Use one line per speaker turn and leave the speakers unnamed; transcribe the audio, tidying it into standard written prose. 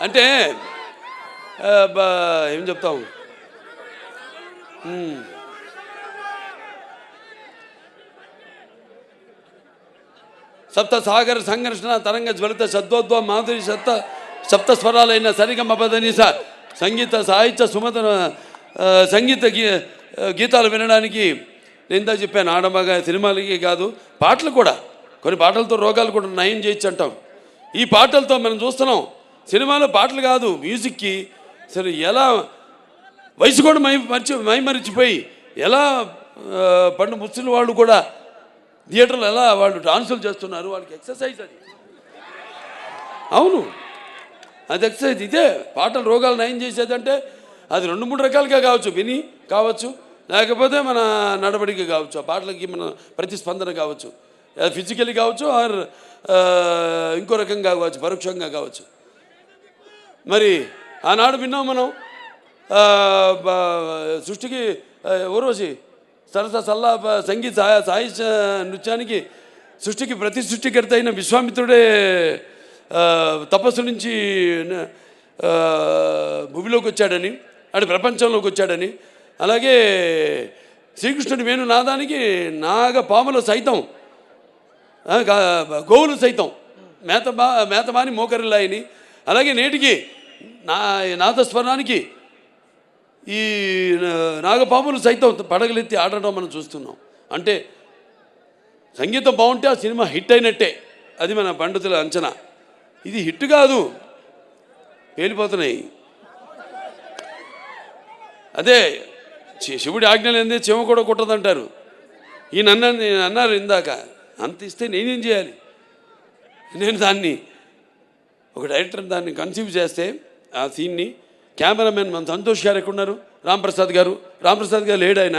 అంటే ఏం చెప్తాం, సప్త సాగర సంఘర్షణ తరంగ జ్వలిత శబ్దోద్వ మాధురి సప్త స్వరాలైన సరిగమ పదనిస సంగీత సాహిత్య సుమత సంగీత గీతాలు వినడానికి నేను ఇందా చెప్పాను. ఆడమగా సినిమాలకి కాదు, పాటలు కూడా, కొన్ని పాటలతో రోగాలు కూడా నయం చేయొచ్చు అంటాం. ఈ పాటలతో మనం చూస్తున్నాం. సినిమాలో పాటలు కాదు, మ్యూజిక్కి అసలు ఎలా వయసు కూడా మైమరిచిపోయి ఎలా పండు ముసలి వాళ్ళు కూడా థియేటర్లో ఎలా వాళ్ళు డాన్సులు చేస్తున్నారు. వాళ్ళకి ఎక్సర్సైజ్ అది. అవును, అది ఎక్సర్సైజ్. ఇదే పాటలు రోగాలు నయం చేసేదంటే అది 2-3 రకాలుగా కావచ్చు. విని కావచ్చు, లేకపోతే మన నడవడిక కావచ్చు, ఆ పాటలకి మన ప్రతిస్పందన కావచ్చు, ఫిజికల్లీ కావచ్చు, ఆర్ ఇంకో రకంగా కావచ్చు, పరోక్షంగా కావచ్చు. మరి ఆనాడు విన్నాం మనం సృష్టికి ఊర్వశి సరస సల్లా సంగీత సాహిత్య నృత్యానికి సృష్టికి ప్రతి సృష్టికర్త అయిన విశ్వామిత్రుడే తపస్సు నుంచి భూమిలోకి వచ్చాడని, ఆడు ప్రపంచంలోకి వచ్చాడని, అలాగే శ్రీకృష్ణుడి వేణునాదానికి నాగపాములు సైతం గోవులు సైతం మేతమాని మోకరిల్లాయని, అలాగే నేటికి నాదస్వరానికి ఈ నాగపాములు సైతం పడగలెత్తి ఆడటం మనం చూస్తున్నాం. అంటే సంగీతం బాగుంటే ఆ సినిమా హిట్ అయినట్టే. అది మన పండితుల అంచనా. ఇది హిట్ కాదు, పేలిపోతున్నాయి. అదే శివుడి ఆజ్ఞలు ఏంది, చెమ కూడా కుట్టదంటారు. ఈయన అన్నారు ఇందాక, అంత ఇస్తే నేనేం చేయాలి? నేను దాన్ని ఒక డైరెక్టర్ దాన్ని కన్సీవ్ చేస్తే ఆ సీన్ని కెమెరామెన్ మన సంతోష్ గారు ఎక్కడున్నారు, రాంప్రసాద్ గారు లేడు ఆయన.